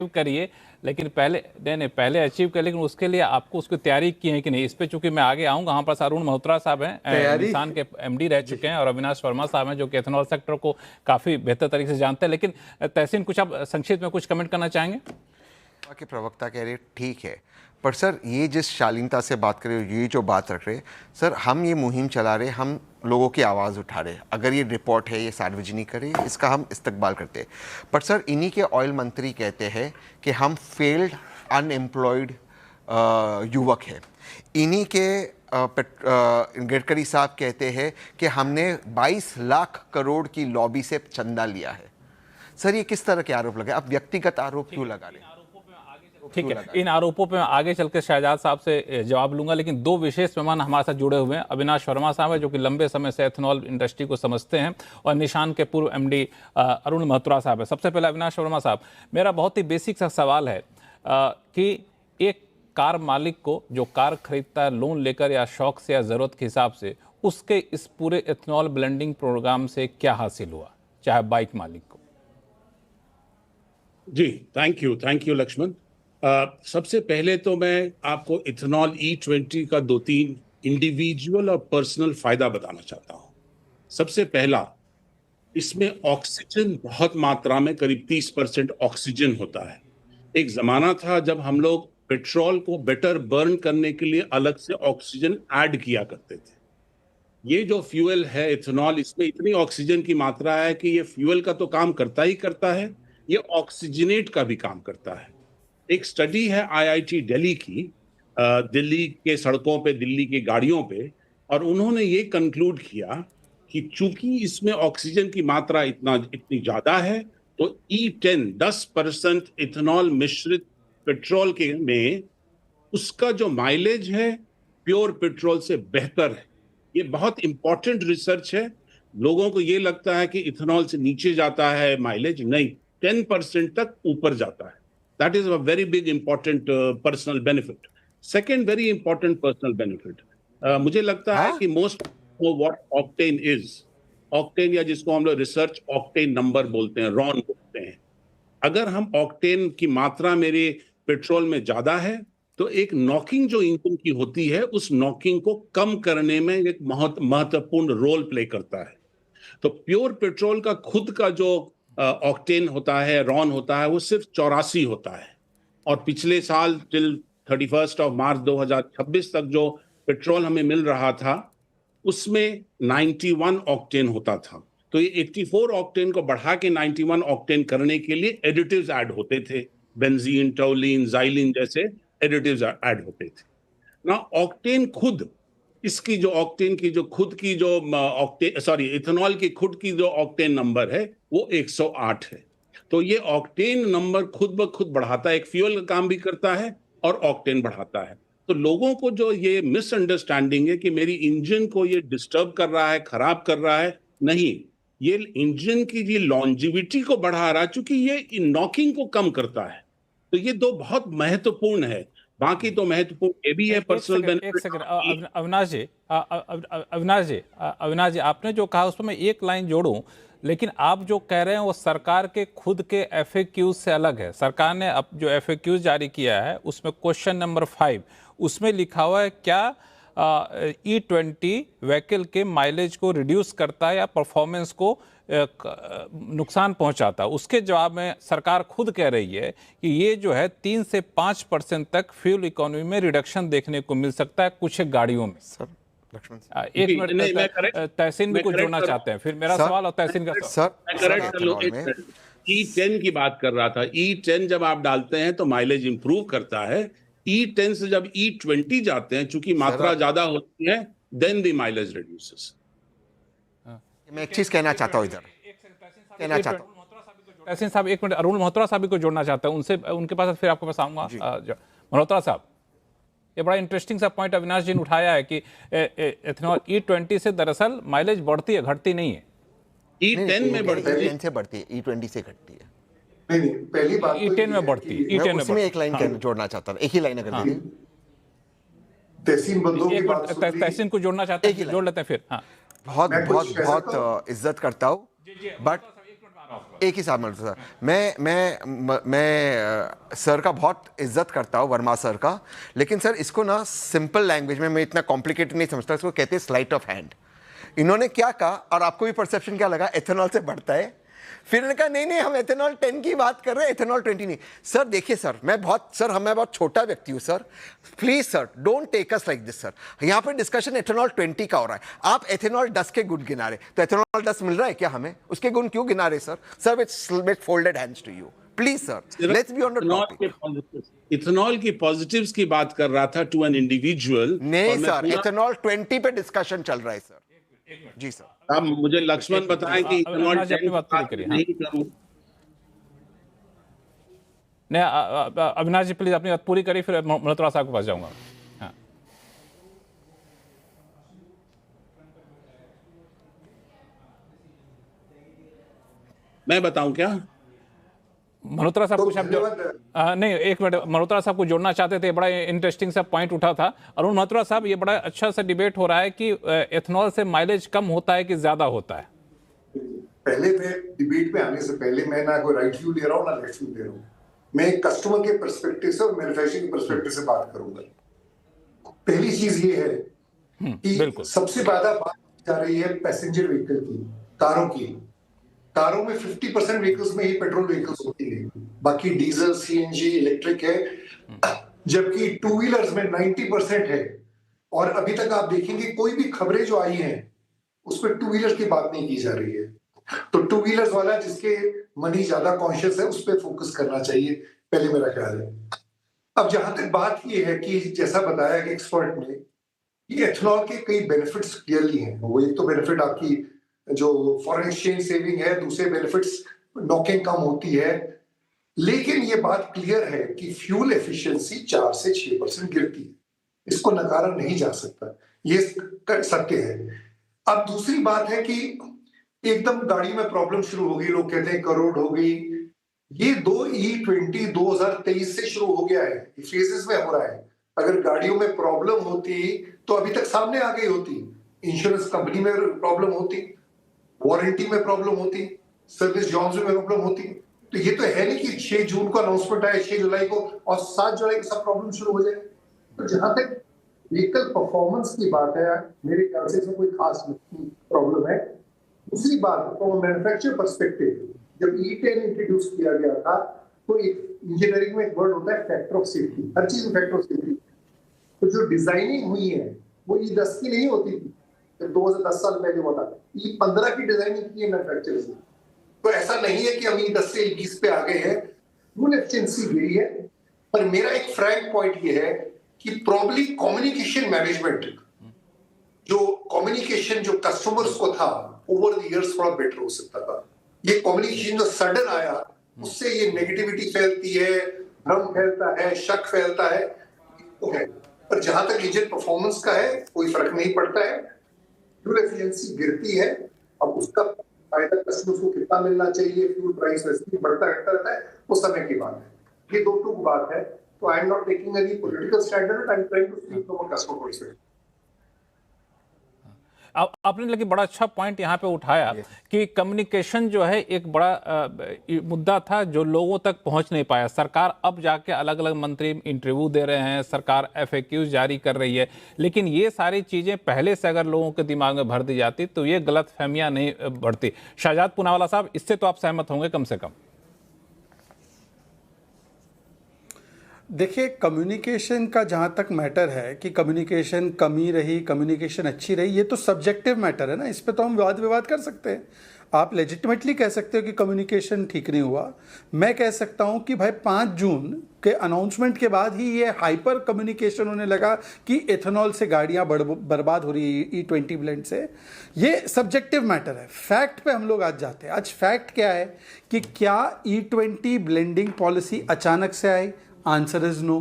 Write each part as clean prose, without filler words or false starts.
करिए, लेकिन पहले नहीं पहले अचीव कर, लेकिन उसके लिए आपको उसकी तैयारी की है कि नहीं, इस पे चूंकि मैं आगे आऊंगा। वहाँ पर अरुण मल्होत्रा साहब हैं, निसान के एमडी रह चुके हैं, और अविनाश वर्मा साहब हैं जो कि एथेनॉल सेक्टर को काफ़ी बेहतर तरीके से जानते हैं। लेकिन तहसीन, कुछ आप संक्षिप्त में कुछ कमेंट करना चाहेंगे? के प्रवक्ता कह रहे ठीक है, पर सर ये जिस शालीनता से बात कर रहे हो, ये जो बात रख रहे सर, हम ये मुहिम चला रहे, हम लोगों की आवाज़ उठा रहे। अगर ये रिपोर्ट है, ये सार्वजनिक करे, इसका हम इस्तकबाल करते हैं। पर सर इन्हीं के ऑयल मंत्री कहते हैं कि हम फेल्ड अनएम्प्लॉयड युवक हैं। इन्हीं के गडकरी साहब कहते हैं कि हमने 22 लाख करोड़ की लॉबी से चंदा लिया है। सर ये किस तरह के आरोप लगे? आप व्यक्तिगत आरोप क्यों लगा रहे हैं? ठीक है, इन आरोपों पे मैं आगे चलकर शहजाद साहब से जवाब लूंगा, लेकिन दो विशेष मेहमान हमारे साथ जुड़े हुए हैं। अविनाश वर्मा साहब है जो कि लंबे समय से एथेनॉल इंडस्ट्री को समझते हैं, और निशान के पूर्व एमडी अरुण मल्होत्रा साहब है। सबसे पहले अविनाश वर्मा साहब, मेरा बहुत ही बेसिक सा सवाल है कि एक कार मालिक को जो कार खरीदता है लोन लेकर या शौक से या ज़रूरत के हिसाब से, उसके इस पूरे एथेनॉल ब्लेंडिंग प्रोग्राम से क्या हासिल हुआ, चाहे बाइक मालिक को? जी, थैंक यू लक्ष्मण। सबसे पहले तो मैं आपको इथेनॉल E20 का 2-3 इंडिविजुअल और पर्सनल फायदा बताना चाहता हूं। सबसे पहला, इसमें ऑक्सीजन बहुत मात्रा में, करीब 30% ऑक्सीजन होता है। एक जमाना था जब हम लोग पेट्रोल को बेटर बर्न करने के लिए अलग से ऑक्सीजन ऐड किया करते थे। ये जो फ्यूल है इथेनॉल, इसमें इतनी ऑक्सीजन की मात्रा है कि ये फ्यूल का तो काम करता ही करता है, ये ऑक्सीजनेट का भी काम करता है। एक स्टडी है IIT दिल्ली की, दिल्ली के सड़कों पे, दिल्ली की गाड़ियों पे, और उन्होंने ये कंक्लूड किया कि चूंकि इसमें ऑक्सीजन की मात्रा इतनी ज्यादा है, तो E10 10% इथेनॉल मिश्रित पेट्रोल के में उसका जो माइलेज है प्योर पेट्रोल से बेहतर है। ये बहुत इंपॉर्टेंट रिसर्च है। लोगों को ये लगता है कि इथेनॉल से नीचे जाता है माइलेज, नहीं, 10% तक ऊपर जाता है। That is a very big important personal benefit. Second very important personal benefit, मुझे लगता है कि most what octane is, octane या जिसको हम लोग रिसर्च ऑक्टेन नंबर बोलते हैं, रॉन बोलते हैं। अगर हम ऑक्टेन की मात्रा मेरे पेट्रोल में ज्यादा है, तो एक नॉकिंग जो इंजन की होती है, उस नॉकिंग को कम करने में एक महत्वपूर्ण रोल प्ले करता है। तो प्योर पेट्रोल का खुद का जो ऑक्टेन होता है, रॉन होता है, वो सिर्फ 84 होता है। और पिछले साल टिल 31 मार्च 2026 तक जो पेट्रोल हमें मिल रहा था, उसमें 91 ऑक्टेन होता था। तो ये 84 ऑक्टेन को बढ़ा के 91 ऑक्टेन करने के लिए एडिटिव्स ऐड होते थे, बेंजीन, टोलिन, जाइलिन जैसे एडिटिव्स ऐड होते थे ना। ऑक्टेन खुद, इसकी जो ऑक्टेन की जो खुद की जो इथेनॉल की खुद की जो ऑक्टेन नंबर है वो 108 है। तो ये ऑक्टेन नंबर खुद ब खुद बढ़ाता है, एक फ्यूल का काम भी करता है और ऑक्टेन बढ़ाता है। तो लोगों को जो ये मिसअंडरस्टैंडिंग है कि मेरी इंजन को ये डिस्टर्ब कर रहा है, खराब कर रहा है, नहीं, ये इंजन की ये लॉन्जिविटी को बढ़ा रहा है, क्योंकि ये नॉकिंग को कम करता है। तो ये दो बहुत महत्वपूर्ण है। बाकी तो महत्वपूर्ण ये भी है पर्सनल बेनिफिट। एक सेकंड अविनाश जी, आपने जो कहा उसमें मैं एक लाइन जोड़ूं, लेकिन आप जो कह रहे हैं वो सरकार के खुद के FAQs से अलग है। सरकार ने अब जो FAQs जारी किया है उसमें क्वेश्चन नंबर 5, उसमें लिखा हुआ है क्या E20 व्हीकल के माइलेज को रिड्यूस करता है या परफॉर्मेंस को नुकसान पहुंचाता है। उसके जवाब में सरकार खुद कह रही है कि ये जो है 3 से 5% तक फ्यूल इकोनॉमी में रिडक्शन देखने को मिल सकता है कुछ गाड़ियों में। सर लक्ष्मण एक मिनट, तहसीन भी कुछ जोड़ना चाहते हैं, फिर मेरा सवाल और तहसीन का सवाल। E10 की बात कर रहा था। E10 जब आप डालते हैं तो माइलेज इंप्रूव करता है। E10 से जब E20 जाते हैं, चूंकि मात्रा ज्यादा होती है, देन द माइलेज रिड्यूसेस। मैं एक चीज कहना चाहता हूँ, इधर कहना चाहता हूँ। तहसीन साहब एक मिनट, अरुण मल्होत्रा साहब को जोड़ना चाहता हूँ, उनसे उनके पास फिर आपको पास आऊंगा। मल्होत्रा साहब, ये बड़ा इंटरेस्टिंग सा पॉइंट अविनाश जी ने उठाया है कि एथेनॉल E20 से दरअसल माइलेज बढ़ती है, घटती नहीं है। E10 में बढ़ती है, E10 से बढ़ती है, E20 से घटती है। नहीं, पहली बात E10 में बढ़ती है, E10 में उसमें एक लाइन जोड़ना चाहता था, एक ही लाइन अगर दीजिए। तहसीन बंदों की बात सुन ली। तहसीन को जोड़ना चाहते हैं, जोड़ लेते हैं फिर। हाँ, बहुत बहुत बहुत इज्जत करता हूँ, बट एक ही साथ सर, मैं सर का बहुत इज्जत करता हूँ, वर्मा सर का, लेकिन सर इसको ना सिंपल लैंग्वेज में मैं इतना कॉम्प्लिकेटेड नहीं समझता, इसको कहते हैं स्लाइट ऑफ हैंड। इन्होंने क्या कहा और आपको भी परसेप्शन क्या लगा, एथेनॉल से बढ़ता है, फिर इन्होंने कहा नहीं नहीं हम एथेनॉल 10 की बात कर रहे हैं, एथेनॉल 20 नहीं। सर देखिए सर, मैं बहुत छोटा व्यक्ति हूं sir, please sir don't take us like this sir. यहां पे डिस्कशन एथेनॉल 20 का हो रहा है, आप एथेनॉल 10 के गुण गिना रहे, तो एथेनॉल 10 मिल रहा है क्या हमें, उसके गुण क्यों गिना रहे sir? Sir with folded hands to you, please sir let's be on the topic. Ethanol की पॉजिटिव्स की बात कर रहा था टू एन इंडिविजुअल। नहीं सर, एथेनॉल 20 पे डिस्कशन चल रहा है सर। जी सर, अब मुझे लक्ष्मण बताएं कि इथेनॉल अपनी बात पूरी करिए। नहीं करूं। नहीं, अविनाश जी प्लीज अपनी बात पूरी करिए, फिर मल्होत्रा साहब के पास जाऊंगा। हाँ। मैं बताऊं क्या? मल्होत्रा साहब कुछ आप नहीं, एक मिनट, मल्होत्रा साहब को जोड़ना चाहते थे, बड़ा इंटरेस्टिंग सा पॉइंट उठा था। अरुण मल्होत्रा साहब, ये बड़ा अच्छा सा डिबेट हो रहा है कि एथेनॉल से माइलेज कम होता है कि ज्यादा होता है। पहले मैं डिबेट में आने से पहले मैं ना कोई राइट व्यू दे रहा हूँ ना लेफ्ट व्यू दे रहा हूँ, मैं एक कस्टमर के पर्सपेक्टिव से और मैन्युफैक्चरिंग के पर्सपेक्टिव से बात करूंगा। पहली चीज ये है कि सबसे ज्यादा बात जा रही है पैसेंजर व्हीकल की, कारों की। कारों में 50% व्हीकल्स में ही पेट्रोल व्हीकल्स होती है, बाकी डीजल, सीएनजी, इलेक्ट्रिक है, जबकि टू व्हीलर्स में 90% है। और अभी तक आप देखेंगे कोई भी खबरें जो आई हैं उस पर टू व्हीलर की बात नहीं की जा रही है। तो टू व्हीलर्स वाला जिसके मनी ज्यादा कॉन्शियस है उस पर फोकस करना चाहिए, पहले मेरा ख्याल है। अब जहां तक बात ये है कि जैसा बताया कि एक्सपर्ट ने, ये एथेनॉल के कई बेनिफिट्स क्लियरली हैं। वो एक तो बेनिफिट आपकी जो फॉरेन एक्सचेंज सेविंग है, दूसरे बेनिफिट्स नॉकिंग कम होती है, लेकिन ये बात क्लियर है कि फ्यूल एफिशिएंसी 4 से 6% गिरती है, इसको नकारा नहीं जा सकता, ये सत्य है। अब दूसरी बात है कि एकदम गाड़ी में प्रॉब्लम शुरू हो गई, लोग कहते हैं करोड़ हो गई, ये E20 2023 से शुरू हो गया है, फेजेस में हो रहा है। अगर गाड़ियों में प्रॉब्लम होती तो अभी तक सामने आ गई होती, इंश्योरेंस कंपनी में प्रॉब्लम होती, वारंटी में प्रॉब्लम होती, सर्विस जॉब्स में प्रॉब्लम होती। तो ये तो है नहीं कि 6 जून को अनाउंसमेंट आए 6 जुलाई को और 7 जुलाई को सब प्रॉब्लम शुरू हो जाए। तो जहां तक व्हीकल परफॉर्मेंस की बात है, मेरे ख्याल से इसमें कोई खास प्रॉब्लम है। दूसरी बात, फ्रॉम मैन्युफैक्चर पर्सपेक्टिव, जब E10 इंट्रोड्यूस किया गया था तो एक इंजीनियरिंग में एक वर्ड होता है फैक्टर ऑफ सेफ्टी, हर चीज में फैक्टर ऑफ सेफ्टी। तो जो डिजाइनिंग हुई है वो E10 की नहीं होती थी, 2010 साल पहले हुआ था, E15 की डिजाइनिंग की है मैन्युफैक्चरर्स ने। तो ऐसा नहीं है कि हम E10 से E20 पे आ गए हैं, फ्यूल एफिशिएंसी गिरी है। पर मेरा एक फ्रैंक पॉइंट ये है कि प्रॉब्ली कम्युनिकेशन मैनेजमेंट, जो कम्युनिकेशन जो कस्टमर्स को था ओवर द इयर्स थोड़ा बेटर हो सकता था। ये कम्युनिकेशन जो सडन आया उससे ये नेगेटिविटी फैलती है, भ्रम फैलता है, शक फैलता है, तो है। पर जहां तक इंजन परफॉर्मेंस का है कोई फर्क नहीं पड़ता है, फ्यूल एफिशिएंसी गिरती है। अब उसका फायदा कस्टमर्स को कितना मिलना चाहिए, फ्यूल प्राइस वैसे बढ़ता घटता रहता है, वो समय की बात है। ये दो टूक बात है। तो I am not taking any political stand, I am trying to speak from a customer perspective. आपने लेकिन बड़ा अच्छा पॉइंट यहाँ पे उठाया कि कम्युनिकेशन जो है एक बड़ा मुद्दा था जो लोगों तक पहुँच नहीं पाया। सरकार अब जाके अलग अलग मंत्री इंटरव्यू दे रहे हैं, सरकार FAQs जारी कर रही है, लेकिन ये सारी चीज़ें पहले से अगर लोगों के दिमाग में भर दी जाती तो ये गलतफहमियां नहीं बढ़ती। शाहजाद पूनावाला साहब, इससे तो आप सहमत होंगे कम से कम? देखिए, कम्युनिकेशन का जहाँ तक मैटर है कि कम्युनिकेशन कमी रही, कम्युनिकेशन अच्छी रही, ये तो सब्जेक्टिव मैटर है ना, इस पे तो हम वाद विवाद कर सकते हैं। आप लेजिटिमेटली कह सकते हो कि कम्युनिकेशन ठीक नहीं हुआ, मैं कह सकता हूँ कि भाई 5 जून के अनाउंसमेंट के बाद ही ये हाइपर कम्युनिकेशन होने लगा कि एथेनॉल से गाड़ियाँ बर्बाद हो रही है E20 ब्लेंड से। ये सब्जेक्टिव मैटर है, फैक्ट पे हम लोग आज जाते हैं। आज फैक्ट क्या है कि क्या E20 ब्लेंडिंग पॉलिसी अचानक से आई? Answer is no.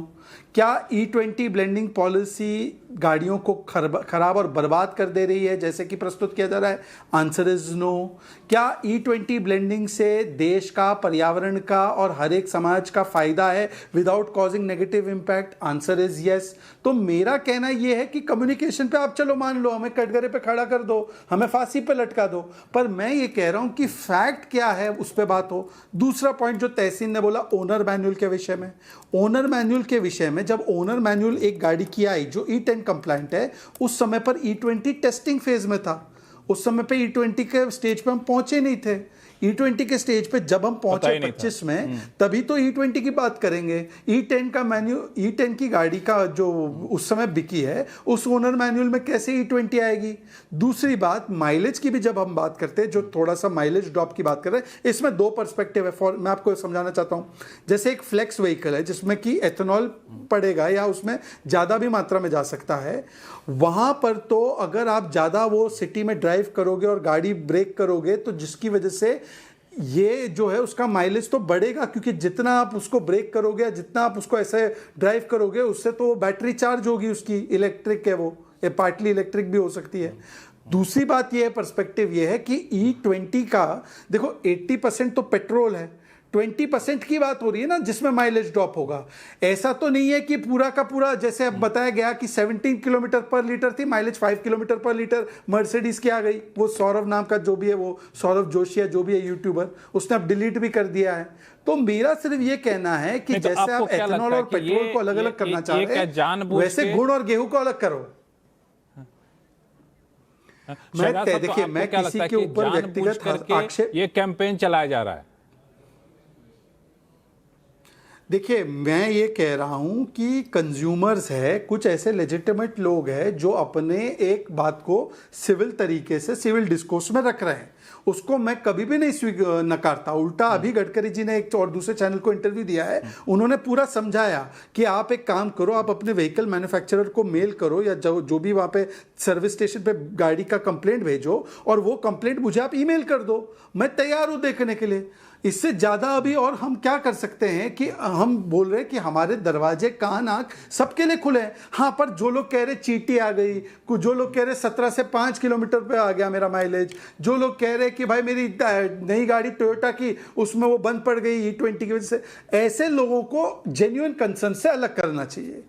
क्या E20 ब्लेंडिंग पॉलिसी गाड़ियों को खराब और बर्बाद कर दे रही है जैसे कि प्रस्तुत किया जा रहा है? Answer is no. क्या E20 ब्लेंडिंग से देश का, पर्यावरण का और हर एक समाज का फायदा है without causing negative impact? Answer is yes. तो मेरा कहना यह है कि कम्युनिकेशन पे आप चलो मान लो, हमें कटघरे पे खड़ा कर दो, हमें फांसी पे लटका दो, पर मैं ये कह रहा हूं कि फैक्ट क्या है उस पर बात हो। दूसरा पॉइंट जो तहसीन ने बोला ओनर मैनुअल के विषय में, ओनर मैनुअल के विषय में, जब ओनर मैनुअल एक गाड़ी की आई जो E10 कंप्लाइंट है, उस समय पर E20 टेस्टिंग फेज में था। उस समय पे E20 के स्टेज पे हम पहुंचे नहीं थे। E20 के स्टेज पे जब हम पहुंचे 25 में, तभी तो E20 की बात करेंगे। E10 का E10 की गाड़ी का जो उस समय बिकी है, उस ओनर मैनुअल में कैसे E20 आएगी? दूसरी बात, माइलेज की भी जब हम बात करते हैं, जो थोड़ा सा माइलेज ड्रॉप की बात कर रहे हैं, इसमें दो पर्सपेक्टिव है। मैं आपको समझाना चाहता हूं। जैसे एक फ्लेक्स व्हीकल है जिसमें कि एथेनॉल पड़ेगा या उसमें ज्यादा भी मात्रा में जा सकता है, वहां पर तो अगर आप ज्यादा वो सिटी में ड्राइव करोगे और गाड़ी ब्रेक करोगे तो जिसकी वजह से ये जो है उसका माइलेज तो बढ़ेगा, क्योंकि जितना आप उसको ब्रेक करोगे, जितना आप उसको ऐसे ड्राइव करोगे, उससे तो बैटरी चार्ज होगी उसकी, इलेक्ट्रिक है वो, ये पार्टली इलेक्ट्रिक भी हो सकती है। दूसरी बात ये है, पर्सपेक्टिव ये है कि E20 का देखो 80% तो पेट्रोल है, 20% की बात हो रही है ना जिसमें माइलेज ड्रॉप होगा। ऐसा तो नहीं है कि पूरा का पूरा, जैसे अब बताया गया कि 17 किलोमीटर पर लीटर थी, माइलेज 5 किलोमीटर पर लीटर मर्सिडीज की आ गई। वो सौरभ नाम का जो भी है, वो सौरभ जोशी है जो भी है यूट्यूबर, उसने अब डिलीट भी कर दिया है। तो मेरा सिर्फ ये कहना है कि जैसे आप एथेनॉल और पेट्रोल को अलग अलग करना चाह रहे हैं, वैसे गुड़ और गेहूं को अलग करो। देखिए, मैं किसी के ऊपर व्यक्तिगत आक्षेप, ये कैंपेन चलाया जा रहा है। देखिए, मैं ये कह रहा हूं कि कंज्यूमर्स है, कुछ ऐसे लेजिटिमेट लोग हैं जो अपने एक बात को सिविल तरीके से सिविल डिस्कोर्स में रख रहे हैं, उसको मैं कभी भी नहीं नकारता। उल्टा अभी गडकरी जी ने एक और दूसरे चैनल को इंटरव्यू दिया है, उन्होंने पूरा समझाया कि आप एक काम करो, आप अपने व्हीकल मैन्युफैक्चरर को मेल करो या जो भी वहाँ पे सर्विस स्टेशन पे गाड़ी का कंप्लेंट भेजो और वो कंप्लेंट मुझे आप ईमेल कर दो, मैं तैयार हूँ देखने के लिए। इससे ज़्यादा अभी और हम क्या कर सकते हैं कि हम बोल रहे हैं कि हमारे दरवाजे कान आँख सबके लिए खुले हैं। हाँ, पर जो लोग कह रहे चींटी आ गई, जो लोग कह रहे 17 से 5 किलोमीटर पे आ गया मेरा माइलेज, जो लोग कह रहे कि भाई मेरी नई गाड़ी टोयोटा की उसमें वो बंद पड़ गई E20 की वजह से, ऐसे लोगों को जेन्युइन कंसर्न से अलग करना चाहिए।